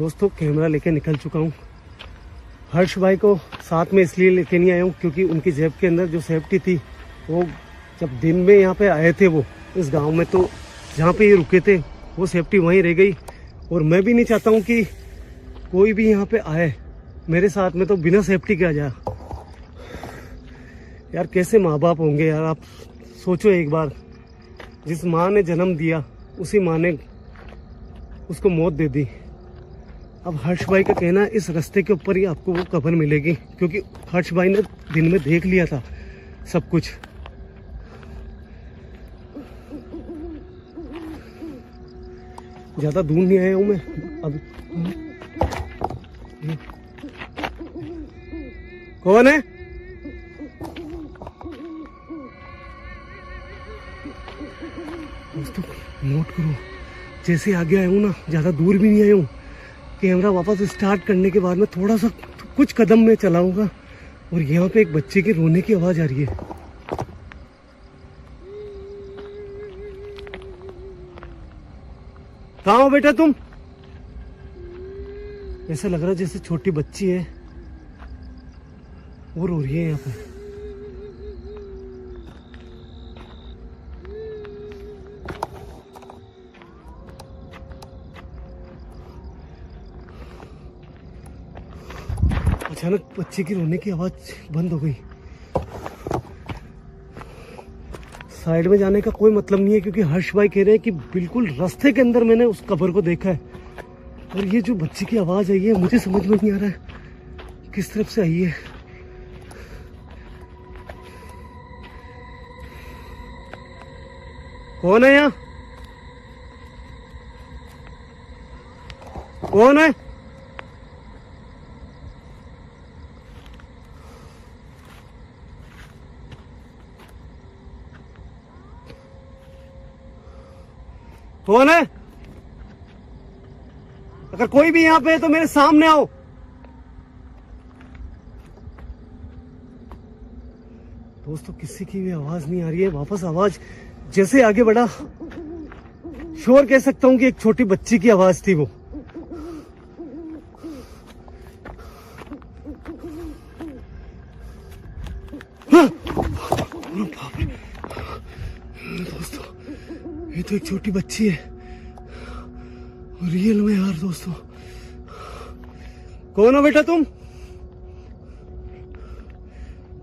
दोस्तों कैमरा लेके निकल चुका हूँ। हर्ष भाई को साथ में इसलिए लेके नहीं आया हूँ क्योंकि उनकी जेब के अंदर जो सेफ्टी थी वो जब दिन में यहाँ पे आए थे वो इस गांव में, तो जहाँ पे ये रुके थे वो सेफ्टी वहीं रह गई। और मैं भी नहीं चाहता हूँ कि कोई भी यहाँ पे आए मेरे साथ में तो बिना सेफ्टी के आ जाए। यार कैसे माँ बाप होंगे यार, आप सोचो एक बार। जिस माँ ने जन्म दिया उसी माँ ने उसको मौत दे दी। अब हर्ष भाई का कहना है इस रास्ते के ऊपर ही आपको वो कब्र मिलेगी, क्योंकि हर्ष भाई ने दिन में देख लिया था सब कुछ। ज्यादा दूर नहीं आया हूं मैं अब। कौन है? दोस्तों नोट करो, जैसे आगे आया हूँ ना, ज्यादा दूर भी नहीं आया हूँ। कैमरा वापस स्टार्ट करने के बाद में थोड़ा सा कुछ कदम में चलाऊंगा और यहाँ पे एक बच्चे के रोने की आवाज आ रही है। कहाँ हो बेटा तुम? ऐसा लग रहा है जैसे छोटी बच्ची है वो रो रही है यहाँ पे। अचानक बच्चे की रोने की आवाज बंद हो गई। साइड में जाने का कोई मतलब नहीं है क्योंकि हर्ष भाई कह रहे हैं कि बिल्कुल रास्ते के अंदर मैंने उस कब्र को देखा है। और ये जो बच्चे की आवाज आई है मुझे समझ में नहीं आ रहा है किस तरफ से आई है। कौन है यहाँ? कौन है? कौन है? अगर कोई भी यहाँ पे है तो मेरे सामने आओ। दोस्तों किसी की भी आवाज नहीं आ रही है। वापस आवाज जैसे आगे बढ़ा, श्योर कह सकता हूं कि एक छोटी बच्ची की आवाज थी वो। दोस्तों ये तो एक छोटी बच्ची है रियल में यार। दोस्तों कौन हो बेटा तुम?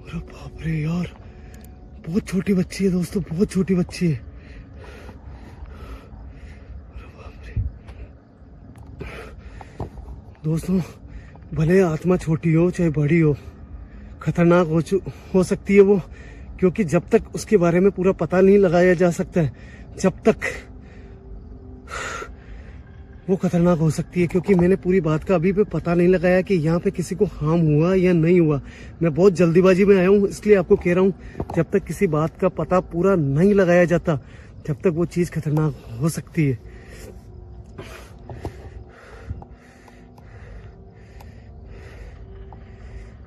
अरे बाप रे यार, बहुत छोटी बच्ची है दोस्तों, बहुत छोटी बच्ची है। अरे बाप रे। दोस्तों भले आत्मा छोटी हो चाहे बड़ी हो, खतरनाक हो सकती है वो, क्योंकि जब तक उसके बारे में पूरा पता नहीं लगाया जा सकता है, जब तक वो खतरनाक हो सकती है। क्योंकि मैंने पूरी बात का अभी भी पता नहीं लगाया कि यहाँ पे किसी को हार्म हुआ या नहीं हुआ। मैं बहुत जल्दीबाजी में आया हूँ, इसलिए आपको कह रहा हूँ जब तक किसी बात का पता पूरा नहीं लगाया जाता जब तक वो चीज खतरनाक हो सकती है।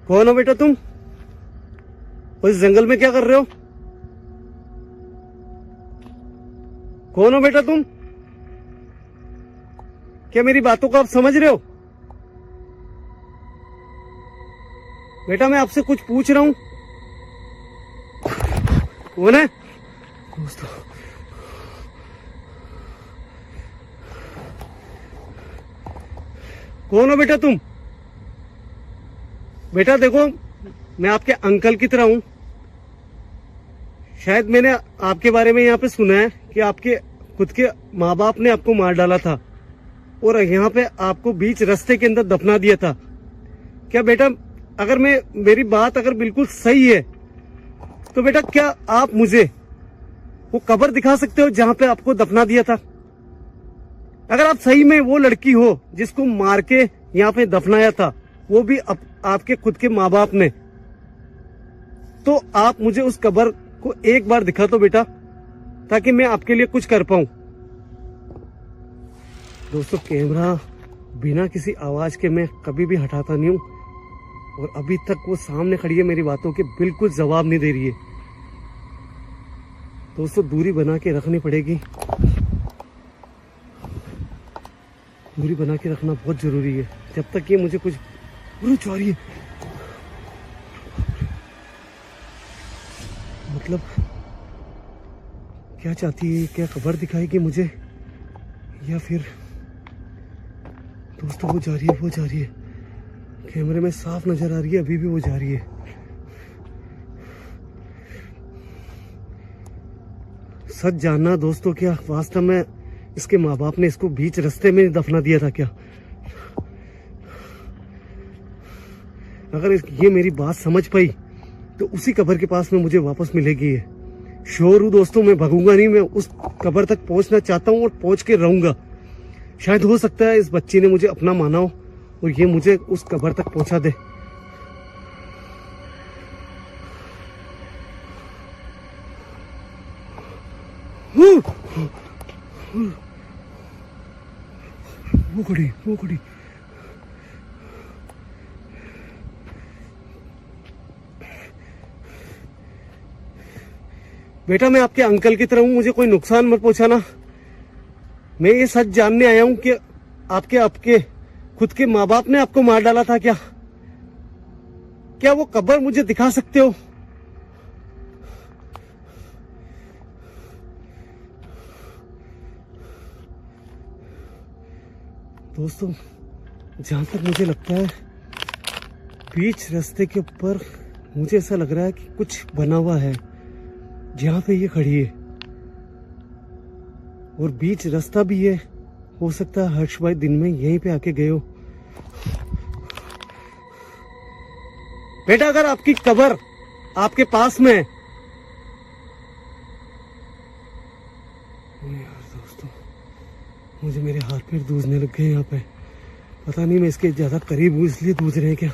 कौन हो बेटा तुम? और इस जंगल में क्या कर रहे हो? कौन हो बेटा तुम? क्या मेरी बातों को आप समझ रहे हो? बेटा मैं आपसे कुछ पूछ रहा हूं। कौन है? दोस्तों कौन हो बेटा तुम? बेटा देखो मैं आपके अंकल की तरह हूं। शायद मैंने आपके बारे में यहाँ पे सुना है कि आपके खुद के माँ बाप ने आपको मार डाला था और यहाँ पे आपको बीच रास्ते के अंदर दफना दिया था। क्या बेटा अगर मेरी बात अगर बिल्कुल सही है तो बेटा क्या आप मुझे वो कब्र दिखा सकते हो जहाँ पे आपको दफना दिया था? अगर आप सही में वो लड़की हो जिसको मार के यहाँ पे दफनाया था, वो भी आपके खुद के माँ बाप ने, तो आप मुझे उस कब्र को एक बार दिखा दो बेटा, ताकि मैं आपके लिए कुछ कर पाऊं। दोस्तों कैमरा बिना किसी आवाज के मैं कभी भी हटाता नहीं हूं और अभी तक वो सामने खड़ी है, मेरी बातों के बिल्कुल जवाब नहीं दे रही है। दोस्तों दूरी बना के रखनी पड़ेगी। दूरी बना के रखना बहुत जरूरी है। जब तक ये मुझे कुछ रुच आ रही है, मतलब क्या चाहती है, क्या खबर दिखाएगी मुझे, या फिर दोस्तों वो जा रही है, वो जा रही है, कैमरे में साफ नजर आ रही है, अभी भी वो जा रही है। सच जानना दोस्तों, क्या वास्तव में इसके माँ बाप ने इसको बीच रास्ते में दफना दिया था क्या? अगर ये मेरी बात समझ पाई तो उसी कब्र के पास में मुझे वापस मिलेगी। ये श्योर हूँ दोस्तों, मैं भगूंगा नहीं, मैं उस कब्र तक पहुंचना चाहता हूँ और पहुंच के रहूंगा। शायद हो सकता है इस बच्ची ने मुझे अपना माना हो और ये मुझे उस कब्र तक पहुंचा दे। वो खड़ी। बेटा मैं आपके अंकल की तरह हूं, मुझे कोई नुकसान मत पहुंचाना। मैं ये सच जानने आया हूं कि आपके खुद के माँ बाप ने आपको मार डाला था क्या? क्या वो कब्र मुझे दिखा सकते हो? दोस्तों जहां तक मुझे लगता है, बीच रास्ते के ऊपर मुझे ऐसा लग रहा है कि कुछ बना हुआ है जहां पे ये खड़ी है, और बीच रास्ता भी है। हो सकता है हर्ष भाई दिन में यहीं पे आके गए हो। बेटा अगर आपकी कब्र आपके पास में है, यार दोस्तों मुझे मेरे हाथ पैर दूझने लग गए यहाँ पे। पता नहीं मैं इसके ज्यादा करीब हूँ इसलिए दूझ रहे हैं क्या।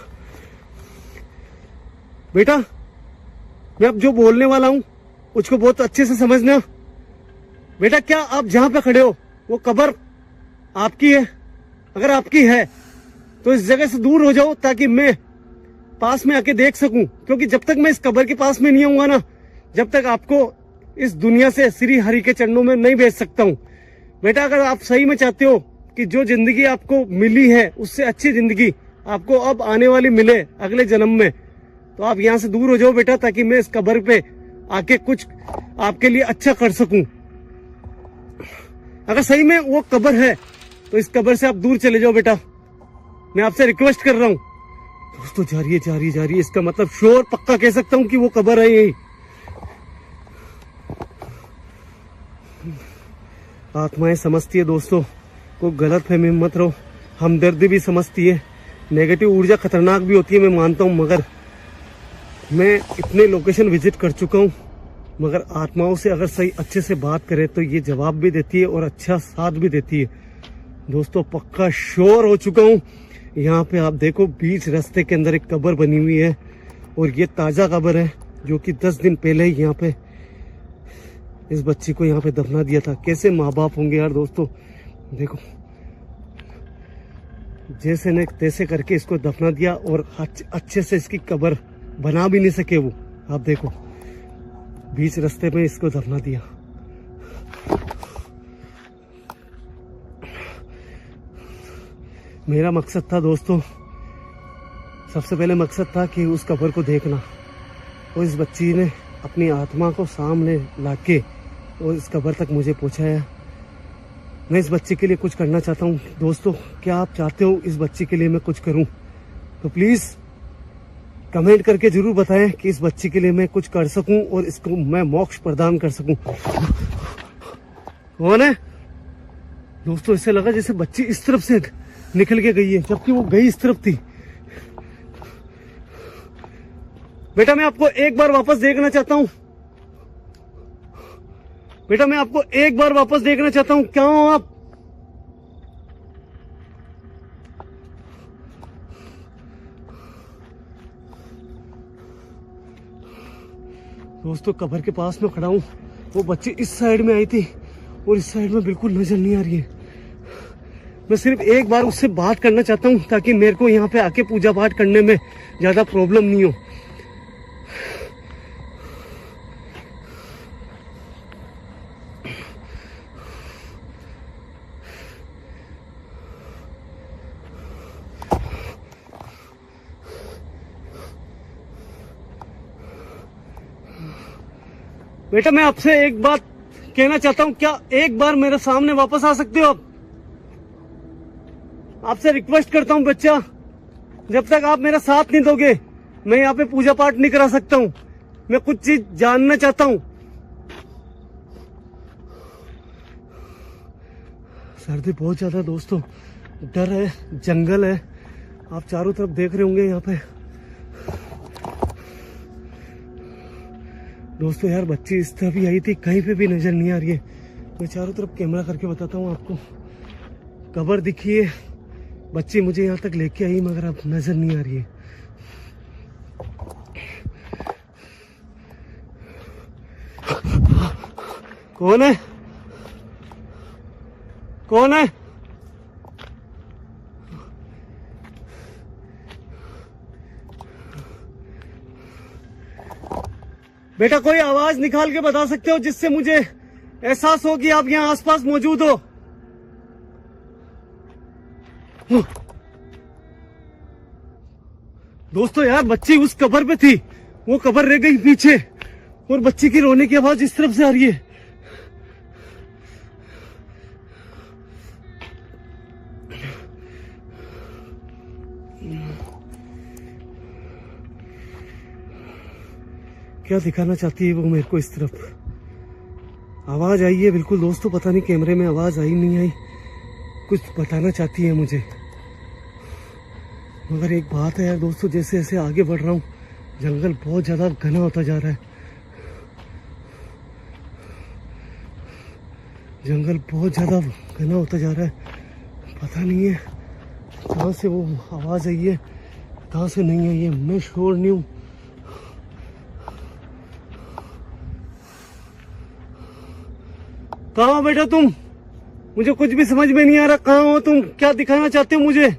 बेटा मैं अब जो बोलने वाला हूँ उसको बहुत अच्छे से समझना। बेटा क्या आप जहां पे खड़े हो वो कब्र आपकी है? अगर आपकी है तो इस जगह से दूर हो जाओ ताकि मैं पास में आके देख सकूं, क्योंकि जब तक मैं इस कब्र के पास में नहीं आऊंगा ना, जब तक आपको इस दुनिया से श्री हरि के चरणों में नहीं भेज सकता हूं। बेटा अगर आप सही में चाहते हो कि जो जिंदगी आपको मिली है उससे अच्छी जिंदगी आपको अब आने वाली मिले अगले जन्म में, तो आप यहाँ से दूर हो जाओ बेटा, ताकि मैं इस कब्र पे आके कुछ आपके लिए अच्छा कर सकूं। अगर सही में वो कब्र है तो इस कब्र से आप दूर चले जाओ बेटा, मैं आपसे रिक्वेस्ट कर रहा हूं। दोस्तों जा रही है, इसका मतलब श्योर पक्का कह सकता हूं कि वो कब्र है यही। आत्माएं समझती है दोस्तों, कोई गलत फहमी में मत रहो। हमदर्दी भी समझती है, नेगेटिव ऊर्जा खतरनाक भी होती है मैं मानता हूं, मगर मैं इतने लोकेशन विजिट कर चुका हूं, मगर आत्माओं से अगर सही अच्छे से बात करें तो ये जवाब भी देती है और अच्छा साथ भी देती है। दोस्तों पक्का श्योर हो चुका हूं। यहाँ पे आप देखो बीच रास्ते के अंदर एक कब्र बनी हुई है, और ये ताजा कब्र है जो कि 10 दिन पहले ही यहाँ पे इस बच्ची को यहाँ पे दफना दिया था। कैसे माँ बाप होंगे यार दोस्तों। देखो जैसे न तैसे करके इसको दफना दिया, और अच्छे से इसकी कब्र बना भी नहीं सके वो। आप देखो बीच रास्ते में इसको दफना दिया। मेरा मकसद था दोस्तों, सबसे पहले मकसद था कि उस कब्र को देखना, और इस बच्ची ने अपनी आत्मा को सामने लाके और इस कब्र तक मुझे पहुंचाया। मैं इस बच्ची के लिए कुछ करना चाहता हूं। दोस्तों क्या आप चाहते हो इस बच्ची के लिए मैं कुछ करूं? तो प्लीज कमेंट करके जरूर बताएं कि इस बच्ची के लिए मैं कुछ कर सकूं और इसको मैं मोक्ष प्रदान कर सकूं। कौन है दोस्तों? इससे लगा जैसे बच्ची इस तरफ से निकल के गई है, जबकि वो गई इस तरफ थी। बेटा मैं आपको एक बार वापस देखना चाहता हूं। बेटा मैं आपको एक बार वापस देखना चाहता हूं। क्या हो आप? दोस्तों कब्र के पास में खड़ा हूं। वो बच्ची इस साइड में आई थी और इस साइड में बिल्कुल नजर नहीं आ रही है। मैं सिर्फ एक बार उससे बात करना चाहता हूं ताकि मेरे को यहाँ पे आके पूजा पाठ करने में ज्यादा प्रॉब्लम नहीं हो। बेटा मैं आपसे एक बात कहना चाहता हूँ, क्या एक बार मेरे सामने वापस आ सकते हो आप? आपसे रिक्वेस्ट करता हूँ बच्चा, जब तक आप मेरा साथ नहीं दोगे मैं यहाँ पे पूजा पाठ नहीं करा सकता हूँ। मैं कुछ चीज जानना चाहता हूँ। सर्दी बहुत ज्यादा है दोस्तों, डर है, जंगल है, आप चारों तरफ देख रहे होंगे यहाँ पे। दोस्तों यार बच्ची इस तरफ ही आई थी, कहीं पे भी नजर नहीं आ रही है। मैं चारों तरफ कैमरा करके बताता हूँ आपको। कब्र दिखी है, बच्ची मुझे यहाँ तक लेके आई मगर अब नजर नहीं आ रही है। कौन है? कौन है? बेटा कोई आवाज निकाल के बता सकते हो जिससे मुझे एहसास हो कि आप यहाँ आसपास मौजूद हो? दोस्तों यार बच्ची उस कब्र पे थी, वो कब्र रह गई पीछे और बच्ची की रोने की आवाज इस तरफ से आ रही है। क्या दिखाना चाहती है वो मेरे को? इस तरफ आवाज आई है बिल्कुल दोस्तों, पता नहीं कैमरे में आवाज आई नहीं आई, कुछ बताना चाहती है मुझे। मगर एक बात है यार दोस्तों, जैसे जैसे आगे बढ़ रहा हूँ जंगल बहुत ज्यादा घना होता जा रहा है। जंगल बहुत ज्यादा घना होता जा रहा है। पता नहीं है कहाँ से वो आवाज आई है, कहाँ से नहीं आई है, मैं श्योर नहीं हूँ। कहाँ हो बेटा तुम? मुझे कुछ भी समझ में नहीं आ रहा, कहाँ हो तुम? क्या दिखाना चाहते हो मुझे?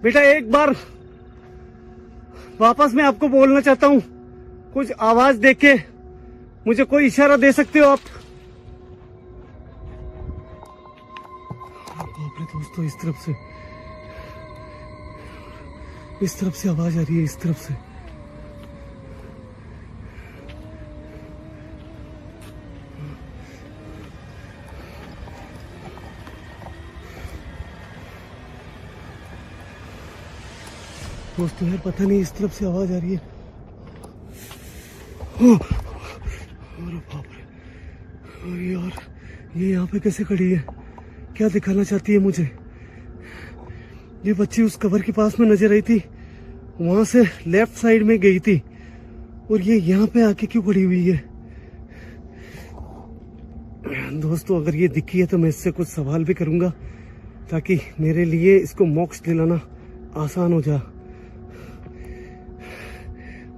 बेटा एक बार वापस मैं आपको बोलना चाहता हूँ, कुछ आवाज देके मुझे कोई इशारा दे सकते हो आप? बाप रे दोस्तों, इस तरफ से आवाज आ रही है, इस तरफ से। दोस्तों यार पता नहीं इस तरफ से आवाज आ रही है। अरे बाप रे, अरे यार ये यहाँ पे कैसे खड़ी है? क्या दिखाना चाहती है मुझे? ये बच्ची उस कब्र के पास में नजर आई थी, वहां से लेफ्ट साइड में गई थी और ये यहाँ पे आके क्यों खड़ी हुई है? दोस्तों अगर ये दिखी है तो मैं इससे कुछ सवाल भी करूंगा ताकि मेरे लिए इसको मोक्ष दिलाना आसान हो जाए।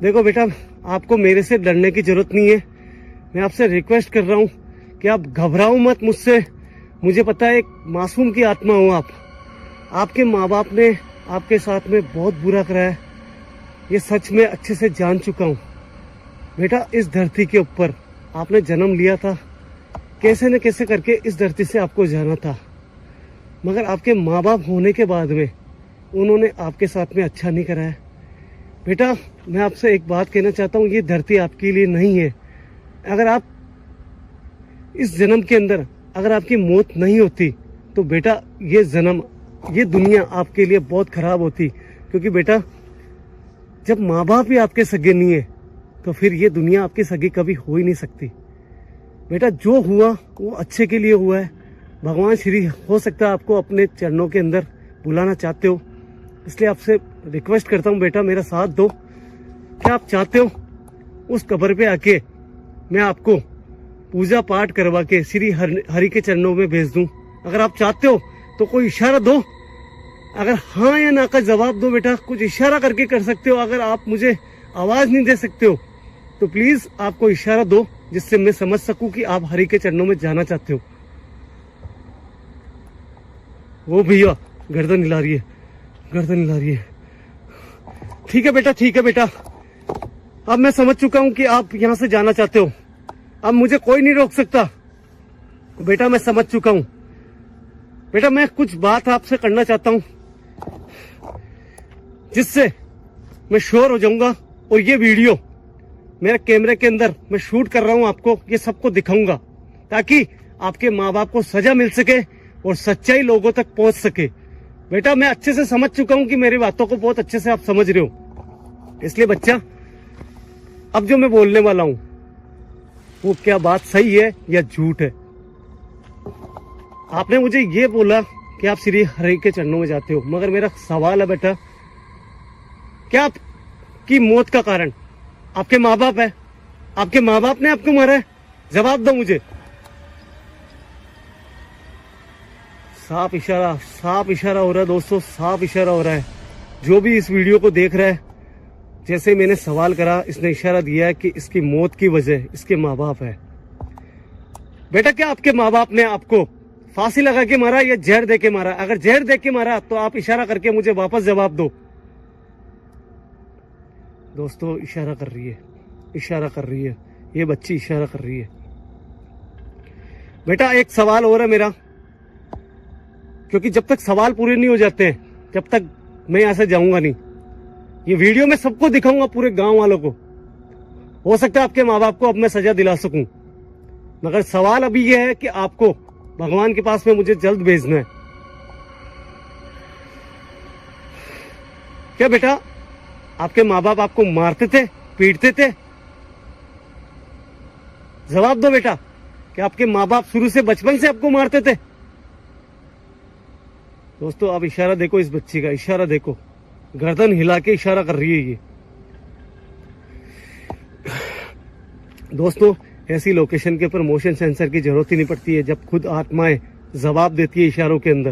देखो बेटा, आपको मेरे से डरने की जरूरत नहीं है। मैं आपसे रिक्वेस्ट कर रहा हूँ कि आप घबराओ मत मुझसे। मुझे पता है एक मासूम की आत्मा हो आप। आपके माँ बाप ने आपके साथ में बहुत बुरा करा है, ये सच में अच्छे से जान चुका हूँ। बेटा इस धरती के ऊपर आपने जन्म लिया था, कैसे न कैसे करके इस धरती से आपको जाना था, मगर आपके माँ बाप होने के बाद में उन्होंने आपके साथ में अच्छा नहीं करा है। बेटा मैं आपसे एक बात कहना चाहता हूँ, ये धरती आपके लिए नहीं है। अगर आप इस जन्म के अंदर अगर आपकी मौत नहीं होती तो बेटा ये जन्म, ये दुनिया आपके लिए बहुत खराब होती। क्योंकि बेटा जब माँ बाप ही आपके सगे नहीं है तो फिर ये दुनिया आपकी सगी कभी हो ही नहीं सकती। बेटा जो हुआ वो अच्छे के लिए हुआ है। भगवान श्री हो सकता है आपको अपने चरणों के अंदर बुलाना चाहते हो, इसलिए आपसे रिक्वेस्ट करता हूँ बेटा मेरा साथ दो। क्या आप चाहते हो उस कब्र पे आके मैं आपको पूजा पाठ करवा के श्री हरि के चरणों में भेज दूं? अगर आप चाहते हो तो कोई इशारा दो, अगर हाँ या ना का जवाब दो। बेटा कुछ इशारा करके कर सकते हो। अगर आप मुझे आवाज नहीं दे सकते हो तो प्लीज आपको इशारा दो जिससे मैं समझ सकूं कि आप हरि के चरणों में जाना चाहते हो। वो भैया गर्दन हिला रही है, गर्दन हिला रही है। ठीक है बेटा, ठीक है बेटा, अब मैं समझ चुका हूं कि आप यहां से जाना चाहते हो। अब मुझे कोई नहीं रोक सकता, बेटा मैं समझ चुका हूं। बेटा मैं कुछ बात आपसे करना चाहता हूं जिससे मैं श्योर हो जाऊंगा, और ये वीडियो मेरे कैमरे के अंदर मैं शूट कर रहा हूं, आपको ये सबको दिखाऊंगा ताकि आपके माँ बाप को सजा मिल सके और सच्चाई लोगों तक पहुंच सके। बेटा मैं अच्छे से समझ चुका हूं कि मेरी बातों को बहुत अच्छे से आप समझ रहे हो। इसलिए बच्चा अब जो मैं बोलने वाला हूं वो क्या बात सही है या झूठ है। आपने मुझे ये बोला कि आप श्री हरि के चरणों में जाते हो, मगर मेरा सवाल है बेटा, क्या आपकी मौत का कारण आपके माँ बाप है? आपके माँ बाप ने आपको मारा है? जवाब दो मुझे। साफ इशारा हो रहा है दोस्तों, साफ इशारा हो रहा है। जो भी इस वीडियो को देख रहा है, जैसे मैंने सवाल करा इसने इशारा दिया है कि इसकी मौत की वजह इसके माँ बाप है। बेटा क्या आपके माँ बाप ने आपको फांसी लगा के मारा या जहर दे के मारा? अगर जहर दे के मारा तो आप इशारा करके मुझे वापस जवाब दो। दोस्तों इशारा कर रही है ये बच्ची, इशारा कर रही है। बेटा एक सवाल और है मेरा, क्योंकि जब तक सवाल पूरे नहीं हो जाते हैं जब तक मैं यहां से जाऊंगा नहीं। ये वीडियो मैं सबको दिखाऊंगा, पूरे गांव वालों को। हो सकता है आपके माँ बाप को अब मैं सजा दिला सकूं, मगर सवाल अभी यह है कि आपको भगवान के पास में मुझे जल्द भेजना है। क्या बेटा आपके माँ बाप आपको मारते थे, पीटते थे? जवाब दो बेटा, कि आपके माँ बाप शुरू से बचपन से आपको मारते थे? दोस्तों आप इशारा देखो, इस बच्ची का इशारा देखो, गर्दन हिला के इशारा कर रही है ये। दोस्तों ऐसी लोकेशन के ऊपर मोशन सेंसर की जरूरत ही नहीं पड़ती है। जब खुद आत्माएं जवाब देती है इशारों के अंदर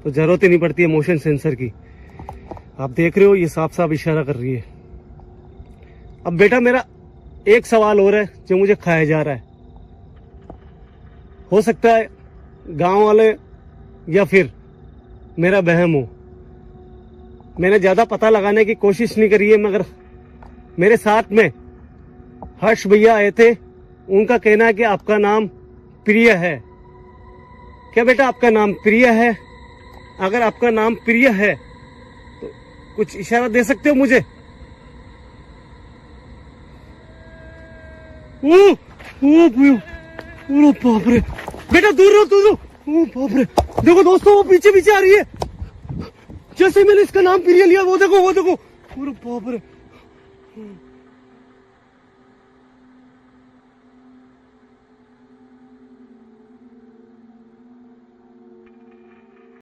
तो जरूरत ही नहीं पड़ती है मोशन सेंसर की। आप देख रहे हो ये साफ साफ इशारा कर रही है। अब बेटा मेरा एक सवाल और है जो मुझे खाया जा रहा है। हो सकता है गांव वाले या फिर मेरा बहम हो, मैंने ज्यादा पता लगाने की कोशिश नहीं करी है, मगर मेरे साथ में हर्ष भैया आए थे। उनका कहना है कि आपका नाम प्रिय है। क्या बेटा आपका नाम प्रिय है? अगर आपका नाम प्रिय है तो कुछ इशारा दे सकते हो मुझे? ओ बाप रे, बेटा दूर रहो, दूर रहो। ओ बाप रे, देखो दोस्तों वो पीछे पीछे आ रही है। जैसे मैंने इसका नाम प्रिय लिया वो देखो, ओ बाप रे।